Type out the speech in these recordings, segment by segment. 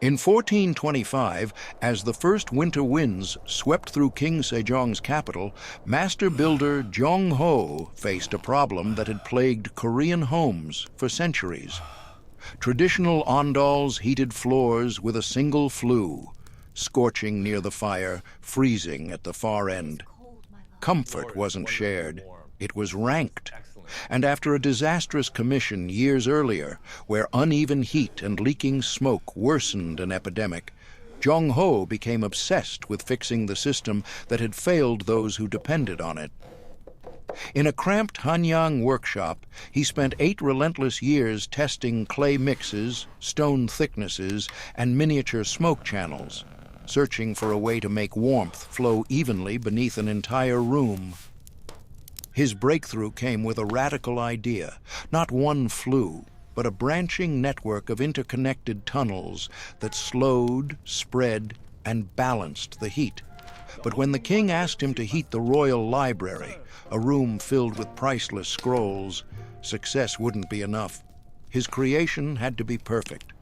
In 1425, as the first winter winds swept through King Sejong's capital, master builder Jong Ho faced a problem that had plagued Korean homes for centuries. Traditional Ondol's heated floors with a single flue, scorching near the fire, freezing at the far end. Comfort wasn't shared, it was ranked. And after a disastrous commission years earlier, where uneven heat and leaking smoke worsened an epidemic, Jong Ho became obsessed with fixing the system that had failed those who depended on it. In a cramped Hanyang workshop, he spent 8 relentless years testing clay mixes, stone thicknesses, and miniature smoke channels, searching for a way to make warmth flow evenly beneath an entire room. His breakthrough came with a radical idea, not one flue, but a branching network of interconnected tunnels that slowed, spread, and balanced the heat. But when the king asked him to heat the royal library, a room filled with priceless scrolls, success wouldn't be enough. His creation had to be perfect.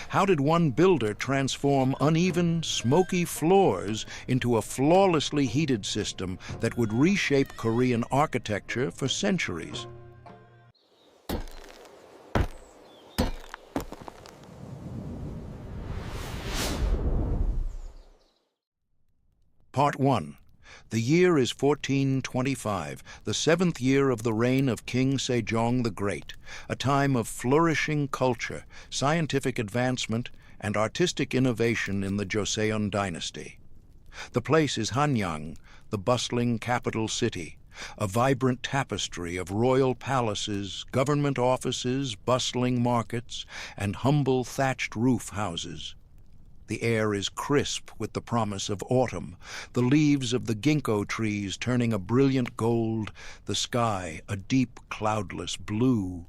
How did one builder transform uneven, smoky floors into a flawlessly heated system that would reshape Korean architecture for centuries? Part 1. The year is 1425, the 7th year of the reign of King Sejong the Great, a time of flourishing culture, scientific advancement, and artistic innovation in the Joseon dynasty. The place is Hanyang, the bustling capital city, a vibrant tapestry of royal palaces, government offices, bustling markets, and humble thatched roof houses. The air is crisp with the promise of autumn, the leaves of the ginkgo trees turning a brilliant gold, the sky a deep, cloudless blue.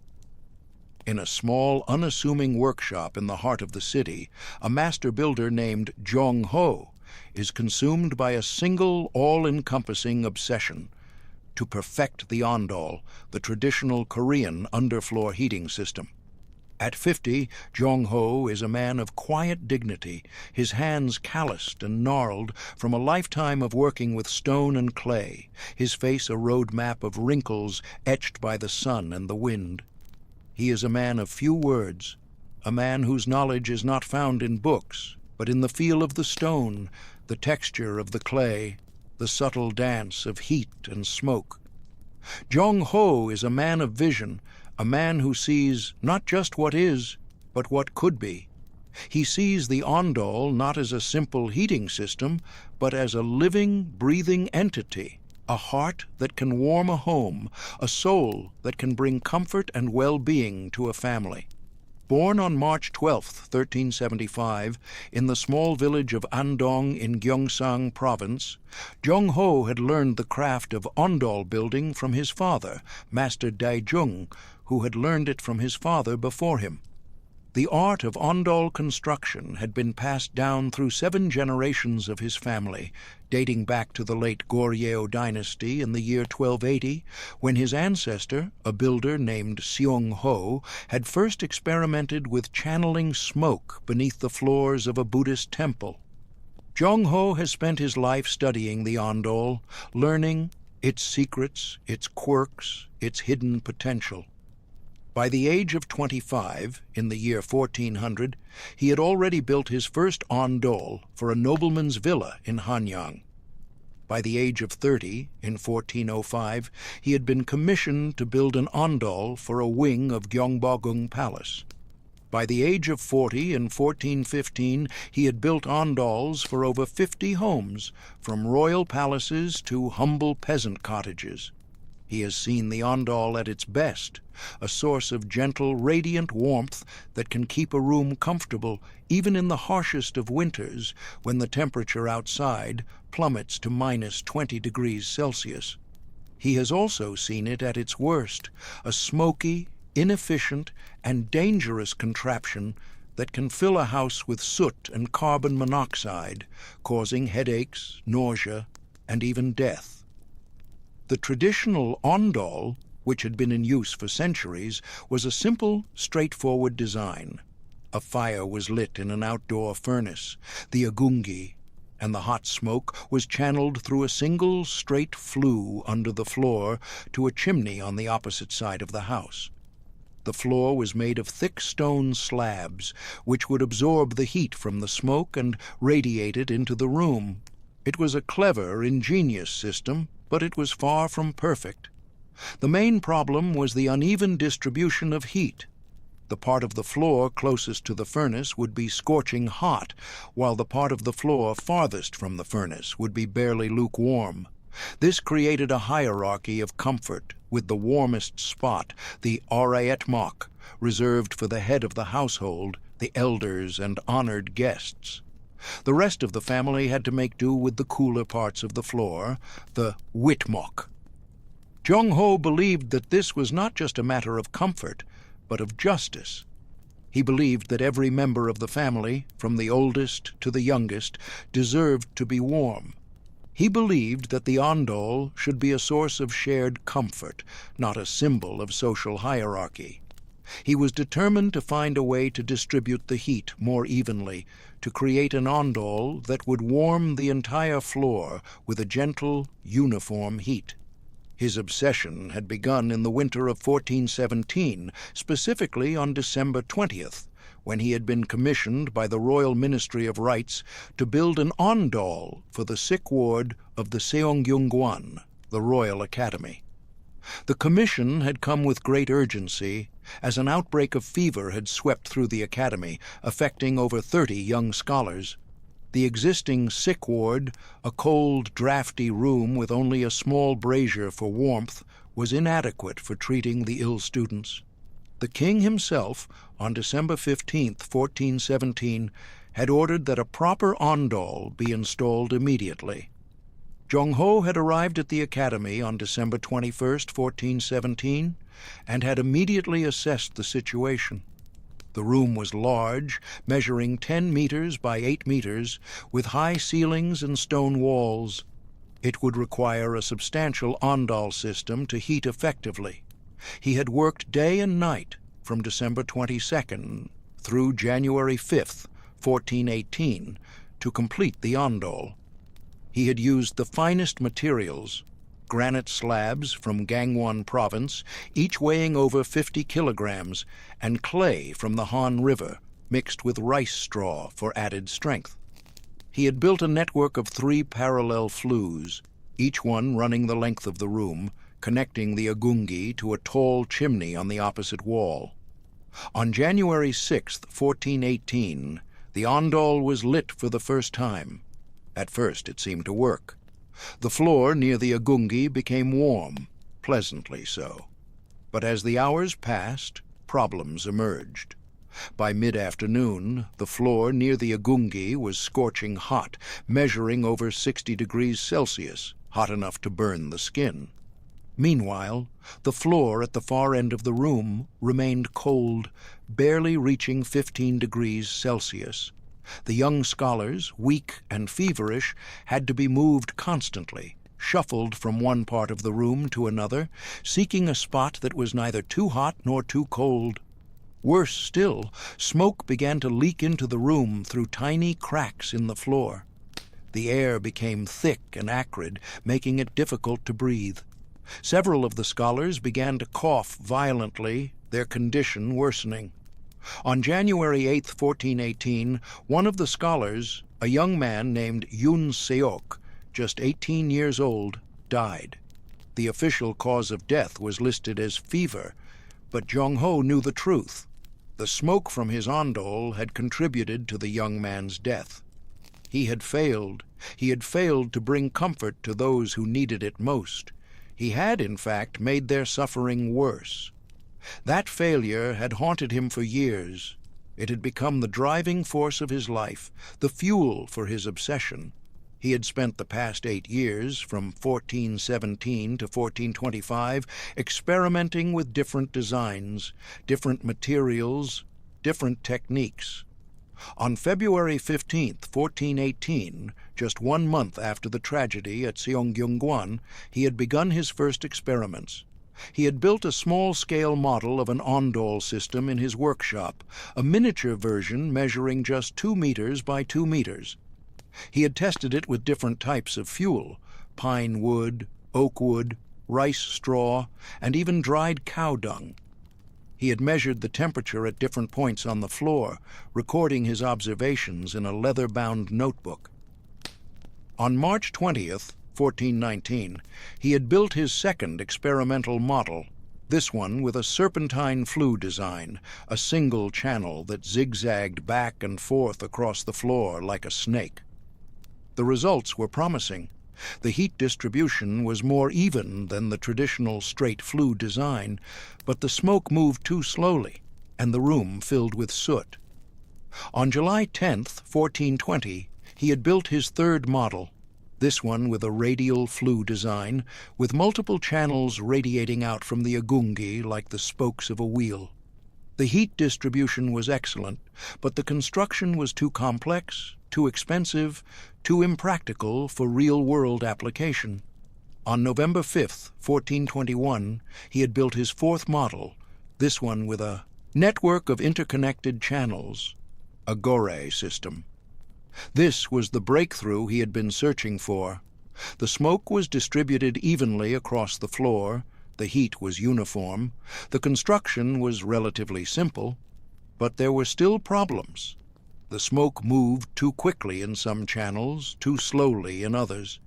In a small, unassuming workshop in the heart of the city, a master builder named Jong Ho is consumed by a single, all-encompassing obsession: to perfect the Ondol, the traditional Korean underfloor heating system. At 50, Jong Ho is a man of quiet dignity, his hands calloused and gnarled from a lifetime of working with stone and clay, his face a road map of wrinkles etched by the sun and the wind. He is a man of few words, a man whose knowledge is not found in books, but in the feel of the stone, the texture of the clay, the subtle dance of heat and smoke. Jong Ho is a man of vision, a man who sees not just what is, but what could be. He sees the Ondol not as a simple heating system, but as a living, breathing entity, a heart that can warm a home, a soul that can bring comfort and well-being to a family. Born on March 12, 1375, in the small village of Andong in Gyeongsang Province, Jong Ho had learned the craft of Ondol building from his father, Master Daejung, who had learned it from his father before him. The art of Ondol construction had been passed down through 7 generations of his family, dating back to the late Goryeo dynasty in the year 1280, when his ancestor, a builder named Seong Ho, had first experimented with channeling smoke beneath the floors of a Buddhist temple. Jong Ho has spent his life studying the Ondol, learning its secrets, its quirks, its hidden potential. By the age of 25, in the year 1400, he had already built his first Ondol for a nobleman's villa in Hanyang. By the age of 30, in 1405, he had been commissioned to build an Ondol for a wing of Gyeongbokgung Palace. By the age of 40, in 1415, he had built Ondols for over 50 homes, from royal palaces to humble peasant cottages. He has seen the Ondol at its best, a source of gentle, radiant warmth that can keep a room comfortable even in the harshest of winters when the temperature outside plummets to minus 20 degrees Celsius. He has also seen it at its worst, a smoky, inefficient, and dangerous contraption that can fill a house with soot and carbon monoxide, causing headaches, nausea, and even death. The traditional Ondol, which had been in use for centuries, was a simple, straightforward design. A fire was lit in an outdoor furnace, the agungi, and the hot smoke was channeled through a single straight flue under the floor to a chimney on the opposite side of the house. The floor was made of thick stone slabs, which would absorb the heat from the smoke and radiate it into the room. It was a clever, ingenious system, but it was far from perfect. The main problem was the uneven distribution of heat. The part of the floor closest to the furnace would be scorching hot, while the part of the floor farthest from the furnace would be barely lukewarm. This created a hierarchy of comfort, with the warmest spot, the Orayet Mok, reserved for the head of the household, the elders and honored guests. The rest of the family had to make do with the cooler parts of the floor, the Witmok. Jong-ho believed that this was not just a matter of comfort, but of justice. He believed that every member of the family, from the oldest to the youngest, deserved to be warm. He believed that the Ondol should be a source of shared comfort, not a symbol of social hierarchy. He was determined to find a way to distribute the heat more evenly, to create an Ondol that would warm the entire floor with a gentle, uniform heat. His obsession had begun in the winter of 1417, specifically on December 20th, when he had been commissioned by the Royal Ministry of Rites to build an Ondol for the sick ward of the Seongyungwan, the Royal Academy. The commission had come with great urgency, as an outbreak of fever had swept through the academy, affecting over 30 young scholars. The existing sick ward, a cold, drafty room with only a small brazier for warmth, was inadequate for treating the ill students. The king himself, on December 15, 1417, had ordered that a proper Ondol be installed immediately. Jong-ho had arrived at the academy on December 21, 1417, and had immediately assessed the situation. The room was large, measuring 10 meters by 8 meters, with high ceilings and stone walls. It would require a substantial Ondol system to heat effectively. He had worked day and night from December 22nd through January 5th, 1418, to complete the Ondol. He had used the finest materials, granite slabs from Gangwon Province, each weighing over 50 kilograms, and clay from the Han River, mixed with rice straw for added strength. He had built a network of 3 parallel flues, each one running the length of the room, connecting the agungi to a tall chimney on the opposite wall. On January 6, 1418, the Ondol was lit for the first time. At first it seemed to work. The floor near the agungi became warm, pleasantly so. But as the hours passed, problems emerged. By mid-afternoon, the floor near the agungi was scorching hot, measuring over 60 degrees Celsius, hot enough to burn the skin. Meanwhile, the floor at the far end of the room remained cold, barely reaching 15 degrees Celsius. The young scholars, weak and feverish, had to be moved constantly, shuffled from one part of the room to another, seeking a spot that was neither too hot nor too cold. Worse still, smoke began to leak into the room through tiny cracks in the floor. The air became thick and acrid, making it difficult to breathe. Several of the scholars began to cough violently, their condition worsening. On January 8, 1418, one of the scholars, a young man named Yoon Seok, just 18 years old, died. The official cause of death was listed as fever, but Jong-ho knew the truth. The smoke from his Ondol had contributed to the young man's death. He had failed. He had failed to bring comfort to those who needed it most. He had, in fact, made their suffering worse. That failure had haunted him for years. It had become the driving force of his life, the fuel for his obsession. He had spent the past 8 years, from 1417 to 1425, experimenting with different designs, different materials, different techniques. On February 15, 1418, just 1 month after the tragedy at Seongyungwan, he had begun his first experiments. He had built a small-scale model of an Ondol system in his workshop, a miniature version measuring just 2 meters by 2 meters. He had tested it with different types of fuel: pine wood, oak wood, rice straw, and even dried cow dung. He had measured the temperature at different points on the floor, recording his observations in a leather-bound notebook. On March 20th, 1419, he had built his second experimental model, this one with a serpentine flue design, a single channel that zigzagged back and forth across the floor like a snake. The results were promising. The heat distribution was more even than the traditional straight flue design, but the smoke moved too slowly, and the room filled with soot. On July 10th, 1420, he had built his third model, this one with a radial flue design, with multiple channels radiating out from the agungi like the spokes of a wheel. The heat distribution was excellent, but the construction was too complex, too expensive, too impractical for real-world application. On November 5th, 1421, he had built his fourth model, this one with a network of interconnected channels, a Gore system. This was the breakthrough he had been searching for. The smoke was distributed evenly across the floor, the heat was uniform, the construction was relatively simple, but there were still problems. The smoke moved too quickly in some channels, too slowly in others.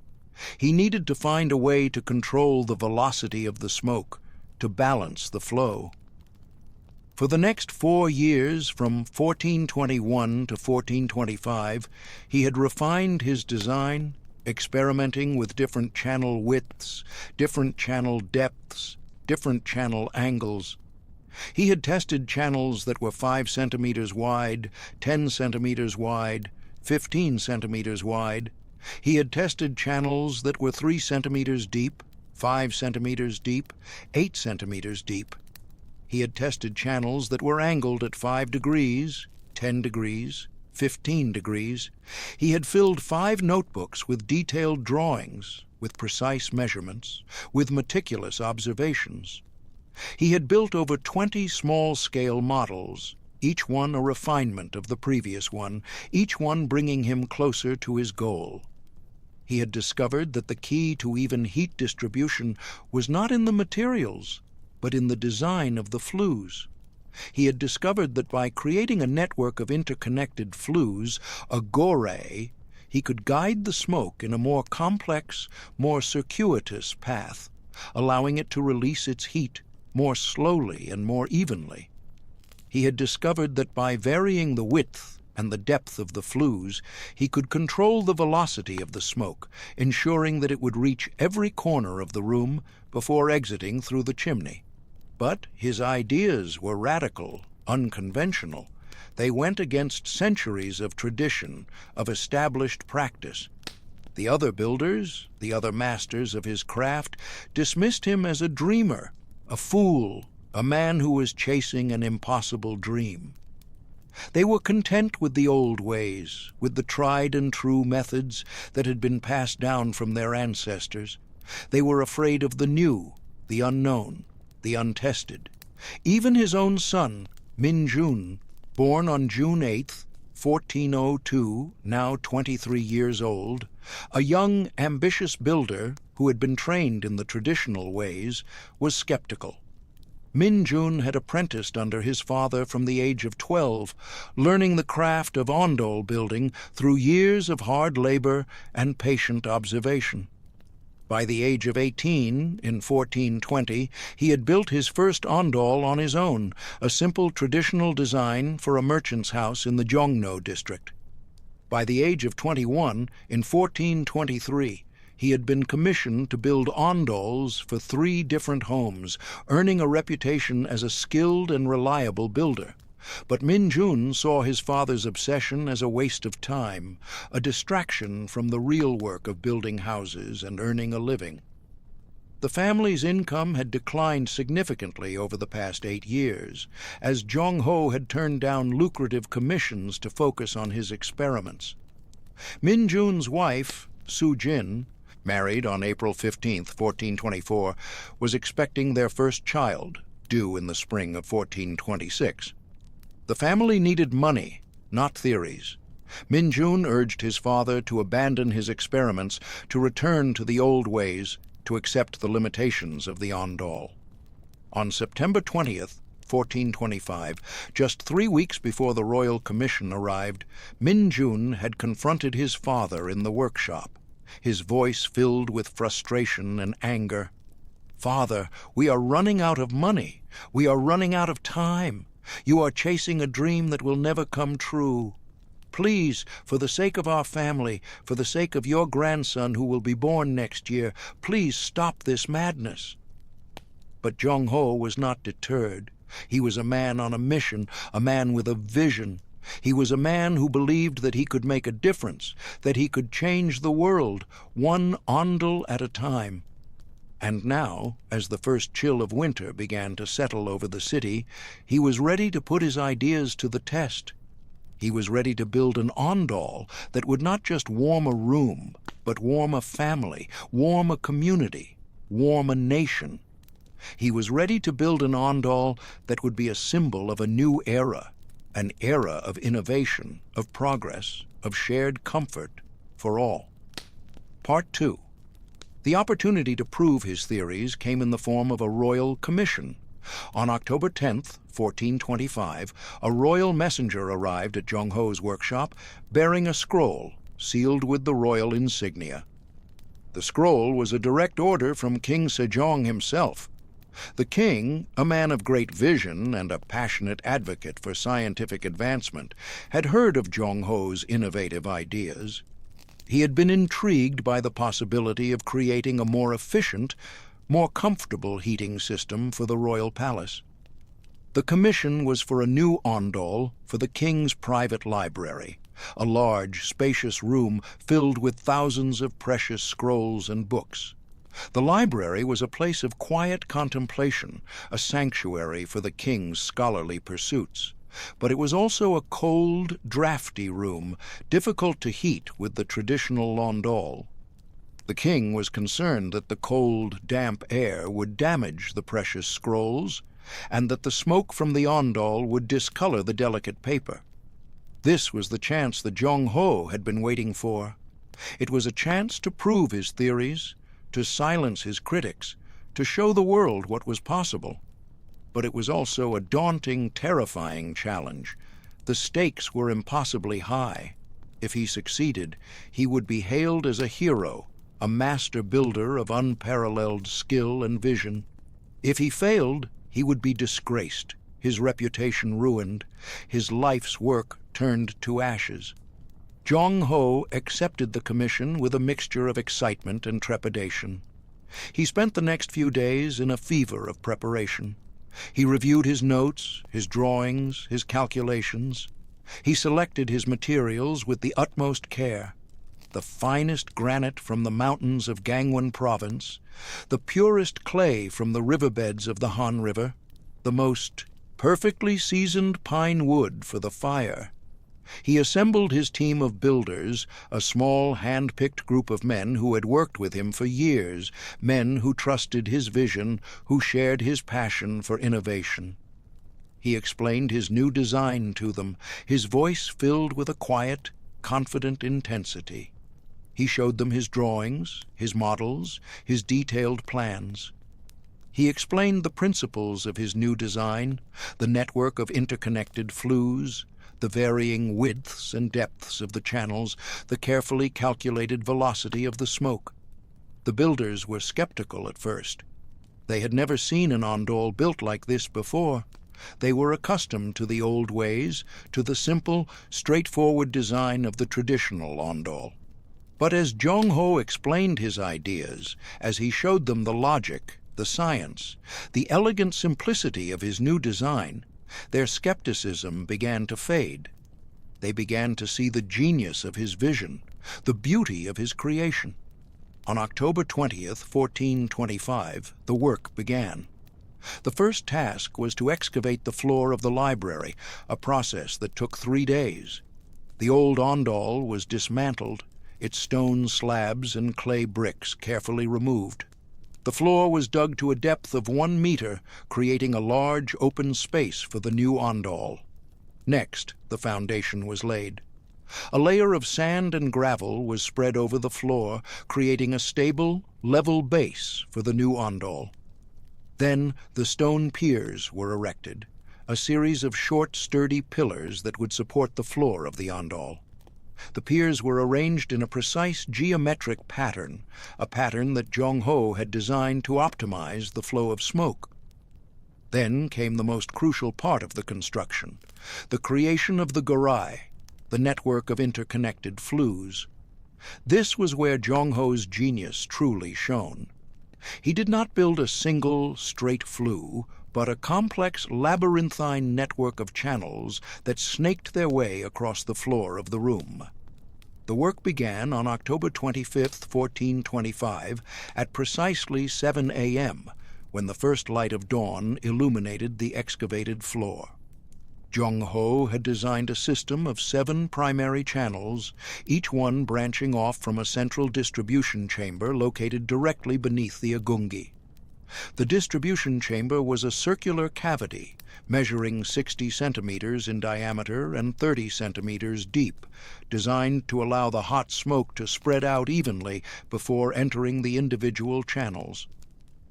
He needed to find a way to control the velocity of the smoke, to balance the flow. For the next 4 years, from 1421 to 1425, he had refined his design, experimenting with different channel widths, different channel depths, different channel angles. He had tested channels that were 5 centimeters wide, 10 centimeters wide, 15 centimeters wide. He had tested channels that were 3 centimeters deep, 5 centimeters deep, 8 centimeters deep. He had tested channels that were angled at 5 degrees, 10 degrees, 15 degrees. He had filled 5 notebooks with detailed drawings, with precise measurements, with meticulous observations. He had built over 20 small-scale models, each one a refinement of the previous one, each one bringing him closer to his goal. He had discovered that the key to even heat distribution was not in the materials, but in the design of the flues. He had discovered that by creating a network of interconnected flues, a Gore, he could guide the smoke in a more complex, more circuitous path, allowing it to release its heat more slowly and more evenly. He had discovered that by varying the width and the depth of the flues, he could control the velocity of the smoke, ensuring that it would reach every corner of the room before exiting through the chimney. But his ideas were radical, unconventional. They went against centuries of tradition, of established practice. The other builders, the other masters of his craft, dismissed him as a dreamer, a fool, a man who was chasing an impossible dream. They were content with the old ways, with the tried-and-true methods that had been passed down from their ancestors. They were afraid of the new, the unknown, the untested. Even his own son, Min-jun, born on June 8th, 1402, now 23 years old, a young, ambitious builder who had been trained in the traditional ways, was skeptical. Min-jun had apprenticed under his father from the age of 12, learning the craft of Ondol building through years of hard labor and patient observation. By the age of 18, in 1420, he had built his first Ondol on his own, a simple traditional design for a merchant's house in the Jongno district. By the age of 21, in 1423, he had been commissioned to build Ondols for 3 different homes, earning a reputation as a skilled and reliable builder. But Min-jun saw his father's obsession as a waste of time, a distraction from the real work of building houses and earning a living. The family's income had declined significantly over the past 8 years, as Jong-ho had turned down lucrative commissions to focus on his experiments. Min-jun's wife, Su-jin, married on April 15th, 1424, was expecting their first child, due in the spring of 1426. The family needed money, not theories. Min-jun urged his father to abandon his experiments, to return to the old ways, to accept the limitations of the Ondol. On September 20th, 1425, just 3 weeks before the royal commission arrived, Min-jun had confronted his father in the workshop, his voice filled with frustration and anger. "Father, we are running out of money. We are running out of time. You are chasing a dream that will never come true. Please, for the sake of our family, for the sake of your grandson who will be born next year, please stop this madness." But Jong-ho was not deterred. He was a man on a mission, a man with a vision. He was a man who believed that he could make a difference, that he could change the world, one Ondol at a time. And now, as the first chill of winter began to settle over the city, he was ready to put his ideas to the test. He was ready to build an Ondol that would not just warm a room, but warm a family, warm a community, warm a nation. He was ready to build an Ondol that would be a symbol of a new era, an era of innovation, of progress, of shared comfort for all. Part 2. The opportunity to prove his theories came in the form of a royal commission. On October 10th, 1425, a royal messenger arrived at Jong-ho's workshop bearing a scroll sealed with the royal insignia. The scroll was a direct order from King Sejong himself. The king, a man of great vision and a passionate advocate for scientific advancement, had heard of Jong-ho's innovative ideas. He had been intrigued by the possibility of creating a more efficient, more comfortable heating system for the royal palace. The commission was for a new Ondol for the king's private library, a large, spacious room filled with thousands of precious scrolls and books. The library was a place of quiet contemplation, a sanctuary for the king's scholarly pursuits. But it was also a cold, drafty room, difficult to heat with the traditional Ondol. The king was concerned that the cold, damp air would damage the precious scrolls, and that the smoke from the Ondol would discolor the delicate paper. This was the chance that Jong-ho had been waiting for. It was a chance to prove his theories, to silence his critics, to show the world what was possible. But it was also a daunting, terrifying challenge. The stakes were impossibly high. If he succeeded, he would be hailed as a hero, a master builder of unparalleled skill and vision. If he failed, he would be disgraced, his reputation ruined, his life's work turned to ashes. Jong-ho accepted the commission with a mixture of excitement and trepidation. He spent the next few days in a fever of preparation. He reviewed his notes, his drawings, his calculations. He selected his materials with the utmost care. The finest granite from the mountains of Gangwon Province, the purest clay from the riverbeds of the Han River, the most perfectly seasoned pine wood for the fire. He assembled his team of builders, a small, hand-picked group of men who had worked with him for years, men who trusted his vision, who shared his passion for innovation. He explained his new design to them, his voice filled with a quiet, confident intensity. He showed them his drawings, his models, his detailed plans. He explained the principles of his new design, the network of interconnected flues, the varying widths and depths of the channels, the carefully calculated velocity of the smoke. The builders were skeptical at first. They had never seen an Ondol built like this before. They were accustomed to the old ways, to the simple, straightforward design of the traditional Ondol. But as Jong-ho explained his ideas, as he showed them the logic, the science, the elegant simplicity of his new design, their skepticism began to fade. They began to see the genius of his vision, the beauty of his creation. On October 20th, 1425, the work began. The first task was to excavate the floor of the library, a process that took 3 days. The old Ondol was dismantled, its stone slabs and clay bricks carefully removed. The floor was dug to a depth of 1 meter, creating a large open space for the new Ondol. Next, the foundation was laid. A layer of sand and gravel was spread over the floor, creating a stable, level base for the new Ondol. Then the stone piers were erected, a series of short, sturdy pillars that would support the floor of the Ondol. The piers were arranged in a precise geometric pattern, a pattern that Jong-ho had designed to optimize the flow of smoke. Then came the most crucial part of the construction, the creation of the gorai, the network of interconnected flues. This was where Jong-ho's genius truly shone. He did not build a single, straight flue, but a complex labyrinthine network of channels that snaked their way across the floor of the room. The work began on October 25, 1425, at precisely 7 a.m., when the first light of dawn illuminated the excavated floor. Jong-ho had designed a system of 7 primary channels, each one branching off from a central distribution chamber located directly beneath the agungi. The distribution chamber was a circular cavity, measuring 60 centimeters in diameter and 30 centimeters deep, designed to allow the hot smoke to spread out evenly before entering the individual channels.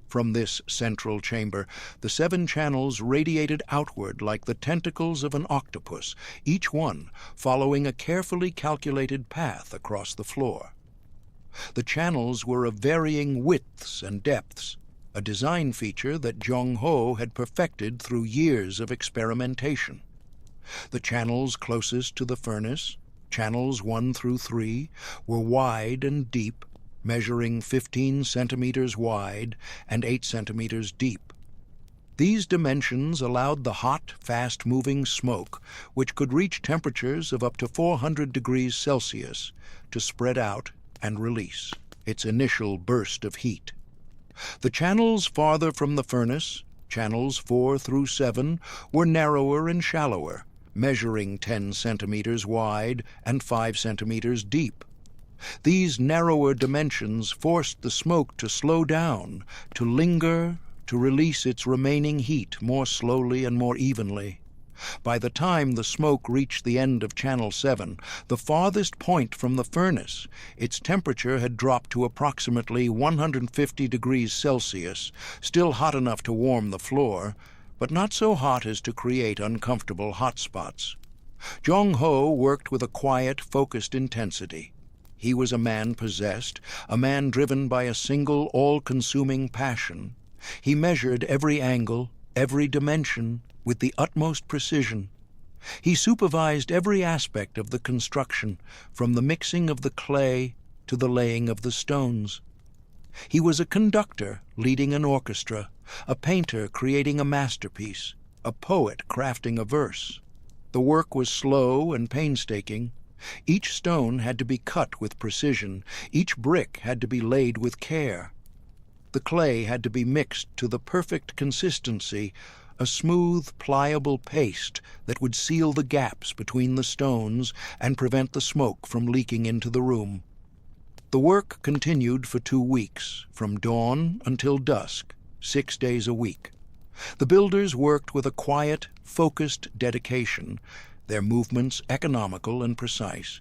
From this central chamber, the 7 channels radiated outward like the tentacles of an octopus, each one following a carefully calculated path across the floor. The channels were of varying widths and depths, a design feature that Jong-ho had perfected through years of experimentation. The channels closest to the furnace, channels 1 through 3, were wide and deep, measuring 15 centimeters wide and 8 centimeters deep. These dimensions allowed the hot, fast-moving smoke, which could reach temperatures of up to 400 degrees Celsius, to spread out and release its initial burst of heat. The channels farther from the furnace, channels 4 through 7, were narrower and shallower, measuring 10 centimeters wide and 5 centimeters deep. These narrower dimensions forced the smoke to slow down, to linger, to release its remaining heat more slowly and more evenly. By the time the smoke reached the end of Channel 7, the farthest point from the furnace, its temperature had dropped to approximately 150 degrees Celsius, still hot enough to warm the floor, but not so hot as to create uncomfortable hot spots. Jong-ho worked with a quiet, focused intensity. He was a man possessed, a man driven by a single, all-consuming passion. He measured every angle, every dimension, with the utmost precision. He supervised every aspect of the construction, from the mixing of the clay to the laying of the stones. He was a conductor leading an orchestra, a painter creating a masterpiece, a poet crafting a verse. The work was slow and painstaking. Each stone had to be cut with precision. Each brick had to be laid with care. The clay had to be mixed to the perfect consistency, a smooth, pliable paste that would seal the gaps between the stones and prevent the smoke from leaking into the room. The work continued for 2 weeks, from dawn until dusk, 6 days a week. The builders worked with a quiet, focused dedication, their movements economical and precise.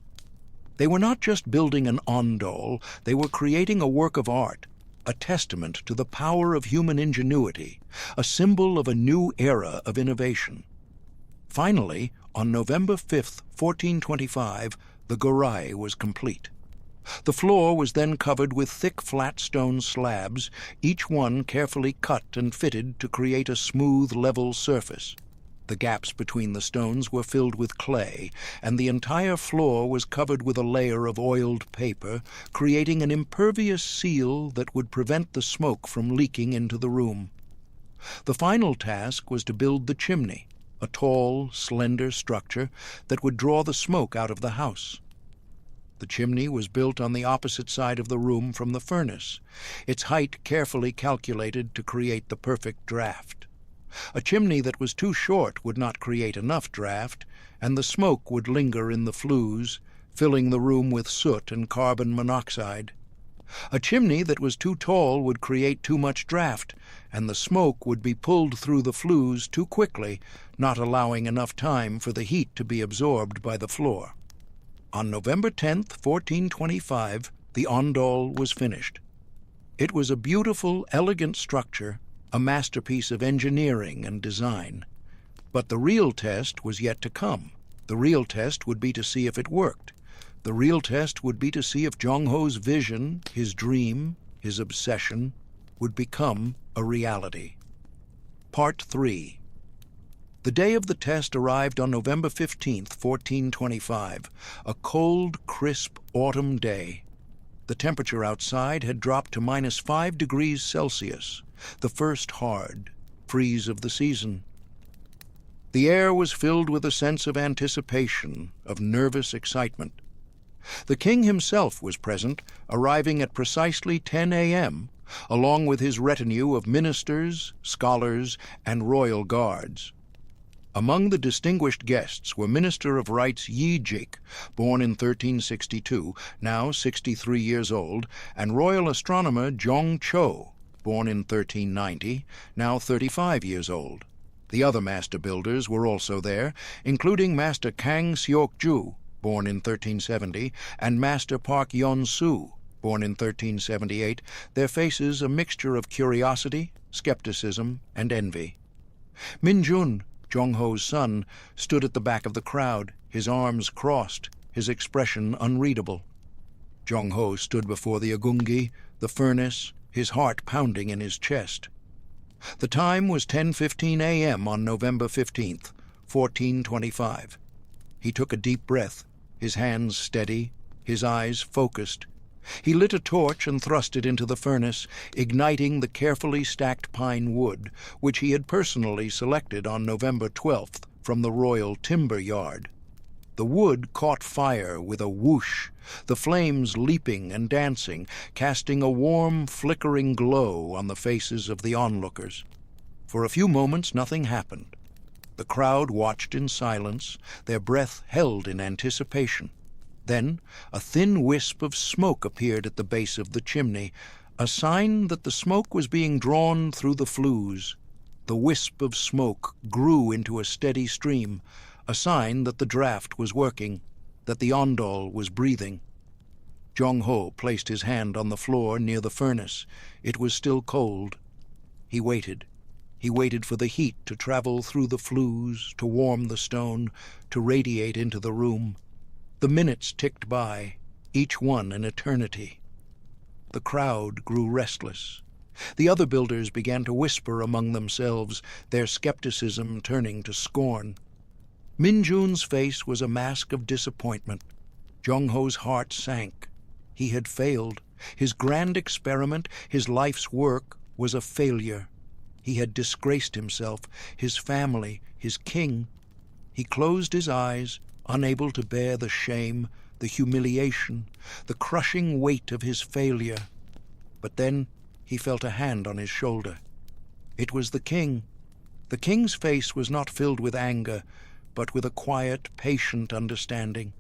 They were not just building an Ondol, they were creating a work of art, a testament to the power of human ingenuity, a symbol of a new era of innovation. Finally, on November 5, 1425, the gorai was complete. The floor was then covered with thick flat stone slabs, each one carefully cut and fitted to create a smooth, level surface. The gaps between the stones were filled with clay, and the entire floor was covered with a layer of oiled paper, creating an impervious seal that would prevent the smoke from leaking into the room. The final task was to build the chimney, a tall, slender structure that would draw the smoke out of the house. The chimney was built on the opposite side of the room from the furnace, its height carefully calculated to create the perfect draft. A chimney that was too short would not create enough draft, and the smoke would linger in the flues, filling the room with soot and carbon monoxide. A chimney that was too tall would create too much draft, and the smoke would be pulled through the flues too quickly, not allowing enough time for the heat to be absorbed by the floor. On November 10th, 1425, the Ondol was finished. It was a beautiful, elegant structure, a masterpiece of engineering and design. But the real test was yet to come. The real test would be to see if it worked. The real test would be to see if Jong-ho's vision, his dream, his obsession, would become a reality. Part 3. The day of the test arrived on November 15th, 1425, a cold, crisp autumn day. The temperature outside had dropped to -5 degrees Celsius, the first hard freeze of the season. The air was filled with a sense of anticipation, of nervous excitement. The king himself was present, arriving at precisely 10 a.m., along with his retinue of ministers, scholars, and royal guards. Among the distinguished guests were Minister of Rites Yi Jik, born in 1362, now 63 years old, and royal astronomer Jong Cho, born in 1390, now 35 years old. The other master builders were also there, including Master Kang Seok-ju, born in 1370, and Master Park Yon-soo, born in 1378, their faces a mixture of curiosity, skepticism, and envy. Min-jun, Jong-ho's son, stood at the back of the crowd, his arms crossed, his expression unreadable. Jong-ho stood before the agungi, the furnace, his heart pounding in his chest. The time was 10:15 a.m. on November 15th, 1425. He took a deep breath, his hands steady, his eyes focused. He lit a torch and thrust it into the furnace, igniting the carefully stacked pine wood, which he had personally selected on November 12th from the royal timber yard. The wood caught fire with a whoosh, the flames leaping and dancing, casting a warm, flickering glow on the faces of the onlookers. For a few moments nothing happened. The crowd watched in silence, their breath held in anticipation. Then a thin wisp of smoke appeared at the base of the chimney, a sign that the smoke was being drawn through the flues. The wisp of smoke grew into a steady stream, a sign that the draft was working, that the Ondol was breathing. Jong-ho placed his hand on the floor near the furnace. It was still cold. He waited. He waited for the heat to travel through the flues, to warm the stone, to radiate into the room. The minutes ticked by, each one an eternity. The crowd grew restless. The other builders began to whisper among themselves, their skepticism turning to scorn. Min-jun's face was a mask of disappointment. Jong-ho's heart sank. He had failed. His grand experiment, his life's work, was a failure. He had disgraced himself, his family, his king. He closed his eyes, unable to bear the shame, the humiliation, the crushing weight of his failure. But then he felt a hand on his shoulder. It was the king. The king's face was not filled with anger, but with a quiet, patient understanding.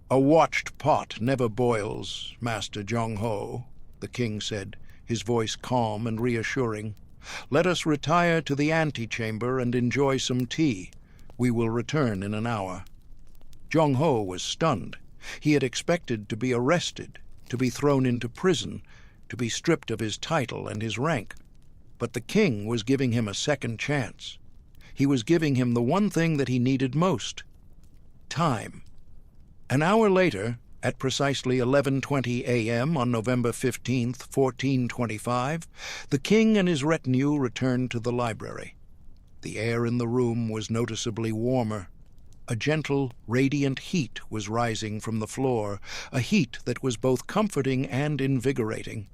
"A watched pot never boils, Master Jong-ho," the king said, his voice calm and reassuring. "Let us retire to the antechamber and enjoy some tea. We will return in an hour." Jong-ho was stunned. He had expected to be arrested, to be thrown into prison, to be stripped of his title and his rank. But the king was giving him a second chance. He was giving him the one thing that he needed most: time. An hour later, at precisely 11:20 a.m. on November 15th, 1425, the king and his retinue returned to the library. The air in the room was noticeably warmer. A gentle, radiant heat was rising from the floor, a heat that was both comforting and invigorating.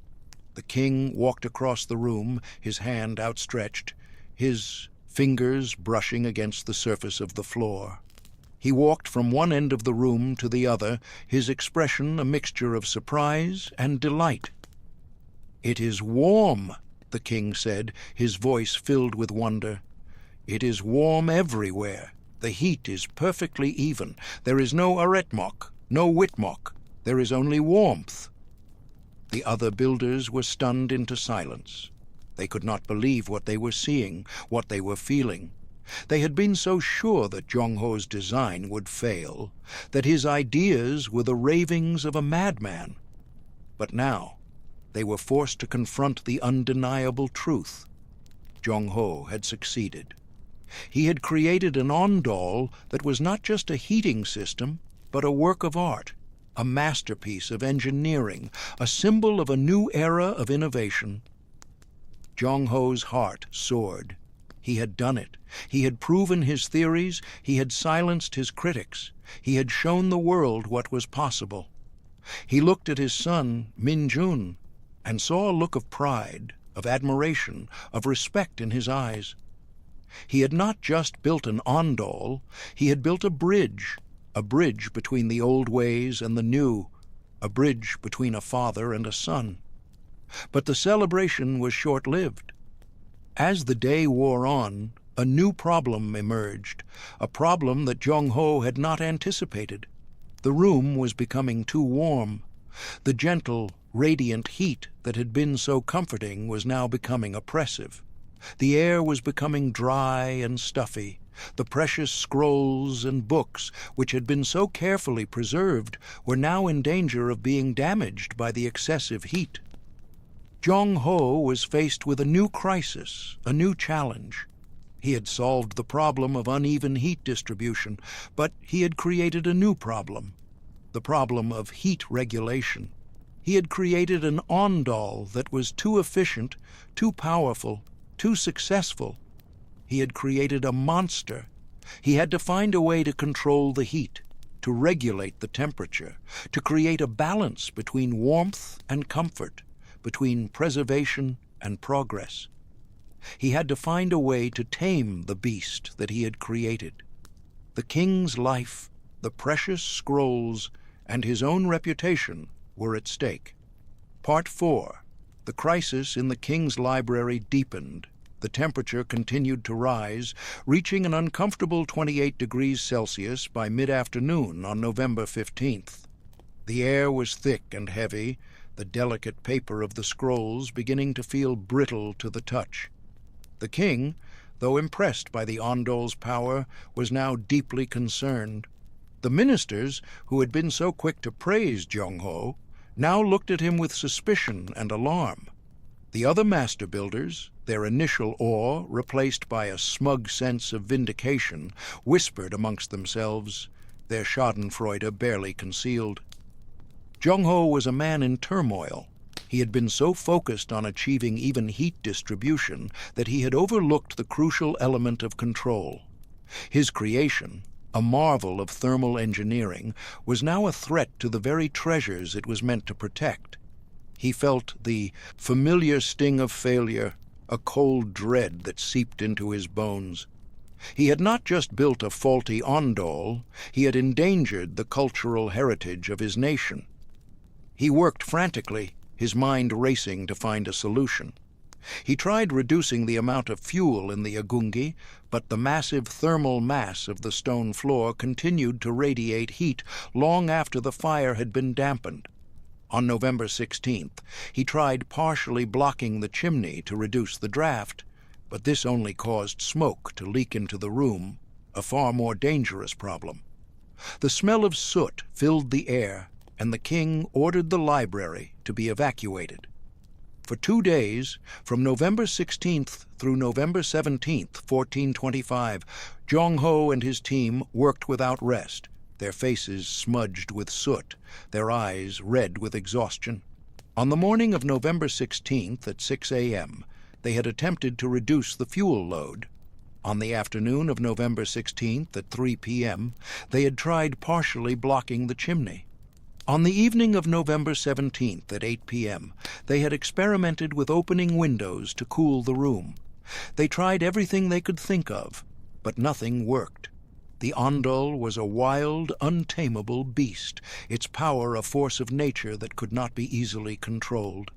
The king walked across the room, his hand outstretched, his fingers brushing against the surface of the floor. He walked from one end of the room to the other, his expression a mixture of surprise and delight. "It is warm," the king said, his voice filled with wonder. "It is warm everywhere. The heat is perfectly even. There is no aretmok, No Whitmock, there is only warmth." The other builders were stunned into silence. They could not believe what they were seeing, what they were feeling. They had been so sure that Jong-ho's design would fail, that his ideas were the ravings of a madman. But now they were forced to confront the undeniable truth. Jong-ho had succeeded. He had created an Ondol that was not just a heating system, but a work of art, a masterpiece of engineering, a symbol of a new era of innovation. Jong-ho's heart soared. He had done it. He had proven his theories. He had silenced his critics. He had shown the world what was possible. He looked at his son, Min-jun, and saw a look of pride, of admiration, of respect in his eyes. He had not just built an Ondol, he had built a bridge between the old ways and the new, a bridge between a father and a son. But the celebration was short-lived. As the day wore on, a new problem emerged, a problem that Jong-ho had not anticipated. The room was becoming too warm. The gentle, radiant heat that had been so comforting was now becoming oppressive. The air was becoming dry and stuffy. The precious scrolls and books, which had been so carefully preserved, were now in danger of being damaged by the excessive heat. Jong-ho was faced with a new crisis, a new challenge. He had solved the problem of uneven heat distribution, but he had created a new problem, the problem of heat regulation. He had created an Ondol that was too efficient, too powerful, too successful. He had created a monster. He had to find a way to control the heat, to regulate the temperature, to create a balance between warmth and comfort, between preservation and progress. He had to find a way to tame the beast that he had created. The king's life, the precious scrolls, and his own reputation were at stake. Part 4. The crisis in the king's library deepened. The temperature continued to rise, reaching an uncomfortable 28 degrees Celsius by mid-afternoon on November 15th. The air was thick and heavy, the delicate paper of the scrolls beginning to feel brittle to the touch. The king, though impressed by the Ondol's power, was now deeply concerned. The ministers, who had been so quick to praise Jong-ho, now looked at him with suspicion and alarm. The other master builders, their initial awe replaced by a smug sense of vindication, whispered amongst themselves, their schadenfreude barely concealed. Jong-ho was a man in turmoil. He had been so focused on achieving even heat distribution that he had overlooked the crucial element of control. His creation, a marvel of thermal engineering, was now a threat to the very treasures it was meant to protect. He felt the familiar sting of failure, a cold dread that seeped into his bones. He had not just built a faulty Ondol, he had endangered the cultural heritage of his nation. He worked frantically, his mind racing to find a solution. He tried reducing the amount of fuel in the agungi, but the massive thermal mass of the stone floor continued to radiate heat long after the fire had been dampened. On November 16th, he tried partially blocking the chimney to reduce the draft, but this only caused smoke to leak into the room, a far more dangerous problem. The smell of soot filled the air, and the king ordered the library to be evacuated. For 2 days, from November 16th through November 17th, 1425, Jong-ho and his team worked without rest, their faces smudged with soot, their eyes red with exhaustion. On the morning of November 16th at 6 a.m., they had attempted to reduce the fuel load. On the afternoon of November 16th at 3 p.m., they had tried partially blocking the chimney. On the evening of November 17th at 8 p.m., they had experimented with opening windows to cool the room. They tried everything they could think of, but nothing worked. The Ondol was a wild, untamable beast, its power a force of nature that could not be easily controlled.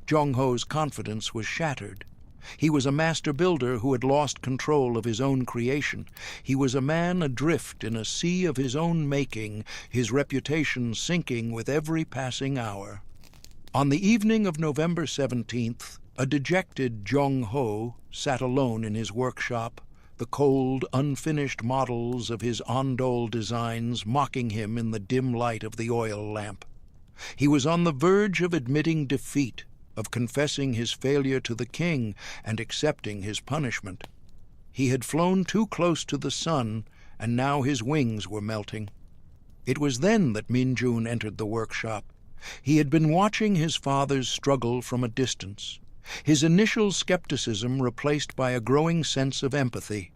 Jong-ho's confidence was shattered. He was a master builder who had lost control of his own creation. He was a man adrift in a sea of his own making, his reputation sinking with every passing hour. On the evening of November 17th, a dejected Jong-ho sat alone in his workshop, the cold, unfinished models of his Ondol designs mocking him in the dim light of the oil lamp. He was on the verge of admitting defeat, of confessing his failure to the king and accepting his punishment. He had flown too close to the sun, and now his wings were melting. It was then that Min-jun entered the workshop. He had been watching his father's struggle from a distance, his initial skepticism replaced by a growing sense of empathy.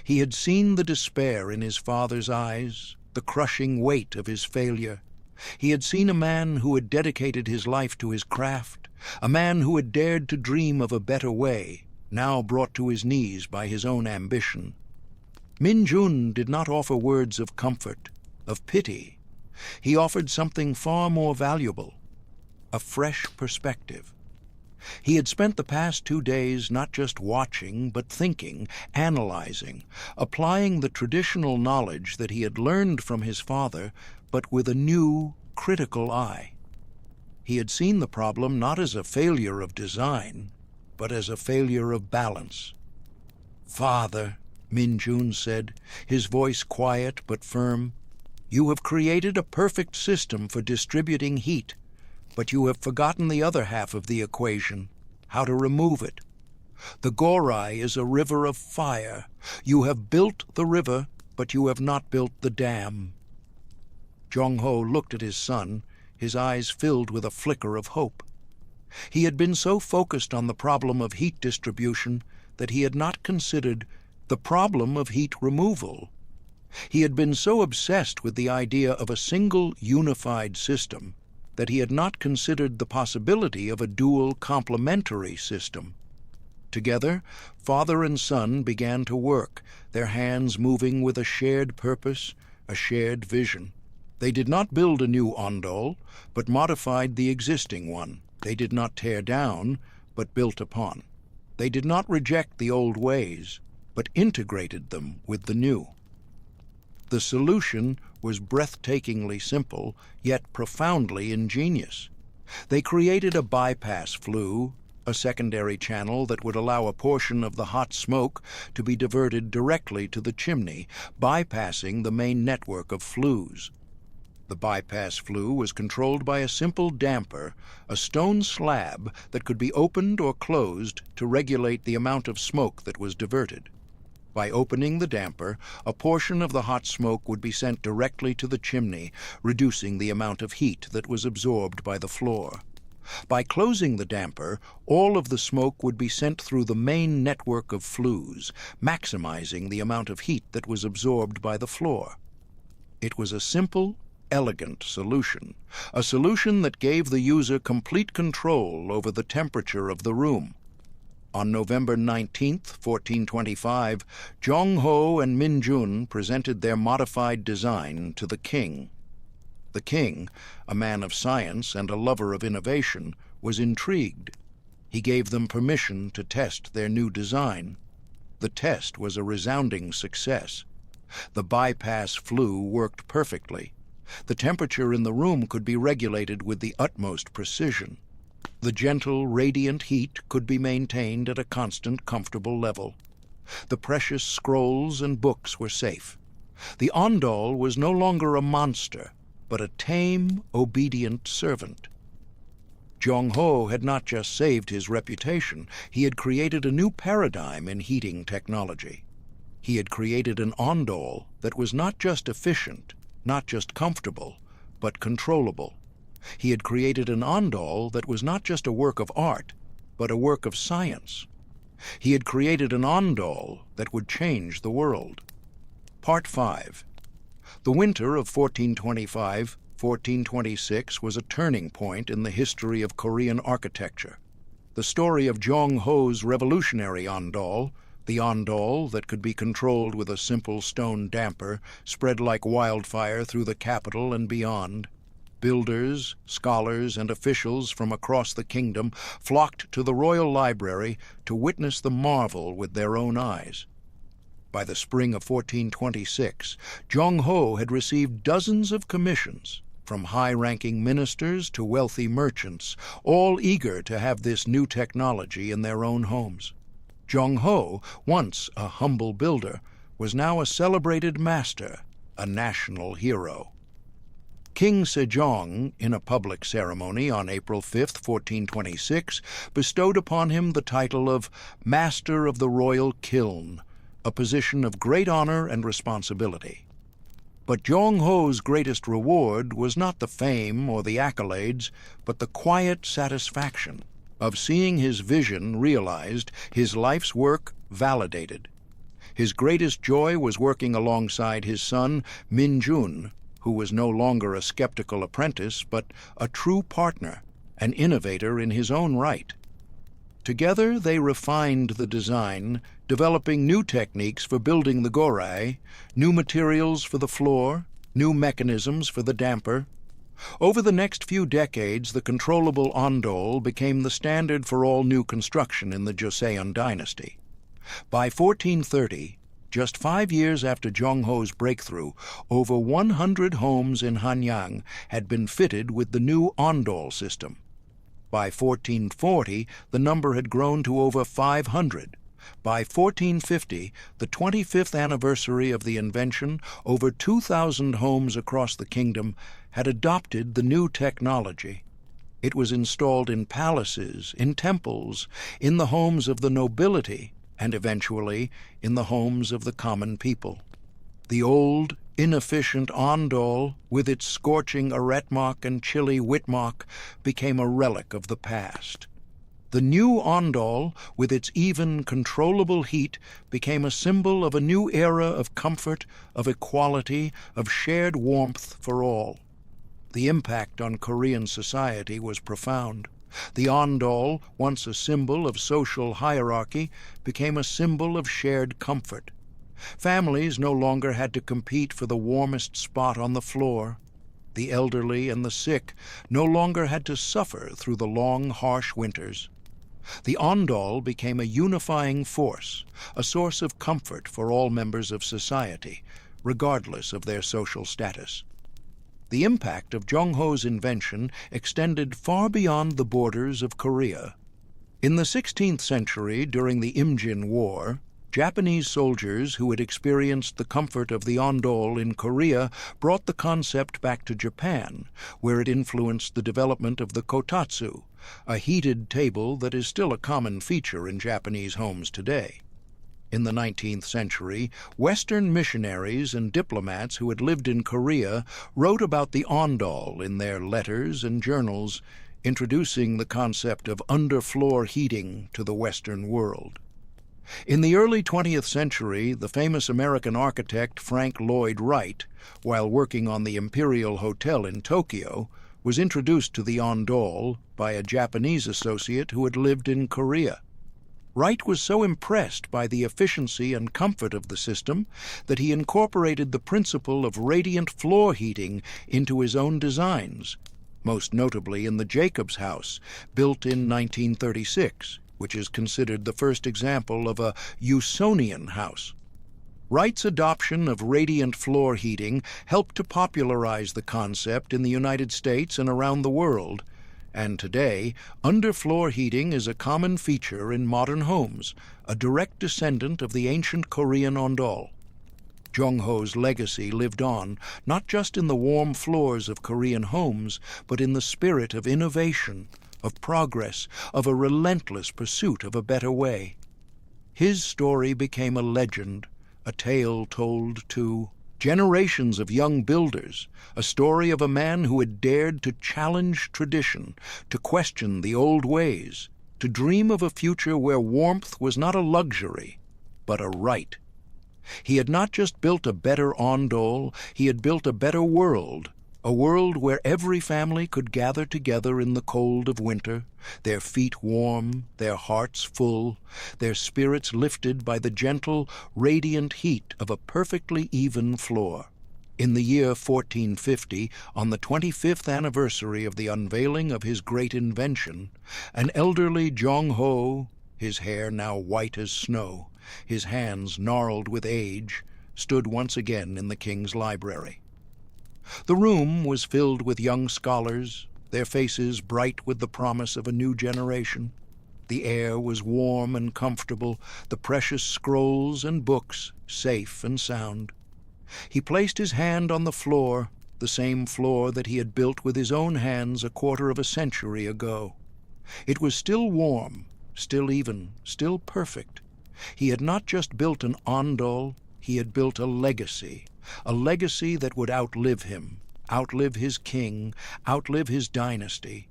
He had seen the despair in his father's eyes, the crushing weight of his failure. He had seen a man who had dedicated his life to his craft, a man who had dared to dream of a better way, now brought to his knees by his own ambition. Min-jun did not offer words of comfort, of pity. He offered something far more valuable, a fresh perspective. He had spent the past 2 days not just watching, but thinking, analyzing, applying the traditional knowledge that he had learned from his father, but with a new, critical eye. He had seen the problem not as a failure of design, but as a failure of balance. "Father," Min-jun said, his voice quiet but firm, "you have created a perfect system for distributing heat, but you have forgotten the other half of the equation, how to remove it. The Gorai is a river of fire. You have built the river, but you have not built the dam." Jong-ho looked at his son, his eyes filled with a flicker of hope. He had been so focused on the problem of heat distribution that he had not considered the problem of heat removal. He had been so obsessed with the idea of a single unified system that he had not considered the possibility of a dual complementary system. Together, father and son began to work, their hands moving with a shared purpose, a shared vision. They did not build a new Ondol, but modified the existing one. They did not tear down, but built upon. They did not reject the old ways, but integrated them with the new. The solution was breathtakingly simple, yet profoundly ingenious. They created a bypass flue, a secondary channel that would allow a portion of the hot smoke to be diverted directly to the chimney, bypassing the main network of flues. The bypass flue was controlled by a simple damper, a stone slab that could be opened or closed to regulate the amount of smoke that was diverted. By opening the damper, a portion of the hot smoke would be sent directly to the chimney, reducing the amount of heat that was absorbed by the floor. By closing the damper, all of the smoke would be sent through the main network of flues, maximizing the amount of heat that was absorbed by the floor. It was a simple, elegant solution, a solution that gave the user complete control over the temperature of the room. On November 19, 1425, Jong-ho and Min-jun presented their modified design to the king. The king, a man of science and a lover of innovation, was intrigued. He gave them permission to test their new design. The test was a resounding success. The bypass flue worked perfectly. The temperature in the room could be regulated with the utmost precision. The gentle, radiant heat could be maintained at a constant, comfortable level. The precious scrolls and books were safe. The Ondol was no longer a monster, but a tame, obedient servant. Jong-ho had not just saved his reputation, he had created a new paradigm in heating technology. He had created an Ondol that was not just efficient, not just comfortable, but controllable. He had created an Ondol that was not just a work of art, but a work of science. He had created an Ondol that would change the world. Part 5. The winter of 1425-1426 was a turning point in the history of Korean architecture. The story of Jong-ho's revolutionary Ondol, the Ondol that could be controlled with a simple stone damper, spread like wildfire through the capital and beyond. Builders, scholars, and officials from across the kingdom flocked to the royal library to witness the marvel with their own eyes. By the spring of 1426, Jong-ho had received dozens of commissions, from high-ranking ministers to wealthy merchants, all eager to have this new technology in their own homes. Jong-ho, once a humble builder, was now a celebrated master, a national hero. King Sejong, in a public ceremony on April 5, 1426, bestowed upon him the title of Master of the Royal Kiln, a position of great honor and responsibility. But Jong-ho's greatest reward was not the fame or the accolades, but the quiet satisfaction of seeing his vision realized, his life's work validated. His greatest joy was working alongside his son, Min-jun, who was no longer a skeptical apprentice, but a true partner, an innovator in his own right. Together they refined the design, developing new techniques for building the gorai, new materials for the floor, new mechanisms for the damper. Over the next few decades, the controllable Ondol became the standard for all new construction in the Joseon dynasty. By 1430, just 5 years after Jong-ho's breakthrough, over 100 homes in Hanyang had been fitted with the new Ondol system. By 1440, the number had grown to over 500. By 1450, the 25th anniversary of the invention, over 2,000 homes across the kingdom had adopted the new technology. It was installed in palaces, in temples, in the homes of the nobility, and eventually in the homes of the common people. The old, inefficient Ondol, with its scorching aretmok and chilly witmok, became a relic of the past. The new Ondol, with its even, controllable heat, became a symbol of a new era of comfort, of equality, of shared warmth for all. The impact on Korean society was profound. The Ondol, once a symbol of social hierarchy, became a symbol of shared comfort. Families no longer had to compete for the warmest spot on the floor. The elderly and the sick no longer had to suffer through the long, harsh winters. The Ondol became a unifying force, a source of comfort for all members of society, regardless of their social status. The impact of Jong-ho's invention extended far beyond the borders of Korea. In the 16th century, during the Imjin War, Japanese soldiers who had experienced the comfort of the Ondol in Korea brought the concept back to Japan, where it influenced the development of the kotatsu, a heated table that is still a common feature in Japanese homes today. In the 19th century, Western missionaries and diplomats who had lived in Korea wrote about the Ondol in their letters and journals, introducing the concept of underfloor heating to the Western world. In the early 20th century, the famous American architect Frank Lloyd Wright, while working on the Imperial Hotel in Tokyo, was introduced to the Ondol by a Japanese associate who had lived in Korea. Wright was so impressed by the efficiency and comfort of the system that he incorporated the principle of radiant floor heating into his own designs, most notably in the Jacobs House, built in 1936, which is considered the first example of a Usonian house. Wright's adoption of radiant floor heating helped to popularize the concept in the United States and around the world, and today, underfloor heating is a common feature in modern homes, a direct descendant of the ancient Korean Ondol. Jong-ho's legacy lived on, not just in the warm floors of Korean homes, but in the spirit of innovation, of progress, of a relentless pursuit of a better way. His story became a legend, a tale told to generations of young builders, a story of a man who had dared to challenge tradition, to question the old ways, to dream of a future where warmth was not a luxury, but a right. He had not just built a better Ondol, he had built a better world, a world where every family could gather together in the cold of winter, their feet warm, their hearts full, their spirits lifted by the gentle, radiant heat of a perfectly even floor. In the year 1450, on the 25th anniversary of the unveiling of his great invention, an elderly Jong-ho, his hair now white as snow, his hands gnarled with age, stood once again in the king's library. The room was filled with young scholars, their faces bright with the promise of a new generation. The air was warm and comfortable, the precious scrolls and books safe and sound. He placed his hand on the floor, the same floor that he had built with his own hands a quarter of a century ago. It was still warm, still even, still perfect. He had not just built an Ondol, he had built a legacy that would outlive him, outlive his king, outlive his dynasty.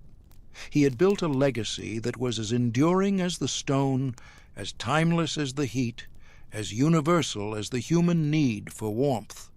He had built a legacy that was as enduring as the stone, as timeless as the heat, as universal as the human need for warmth.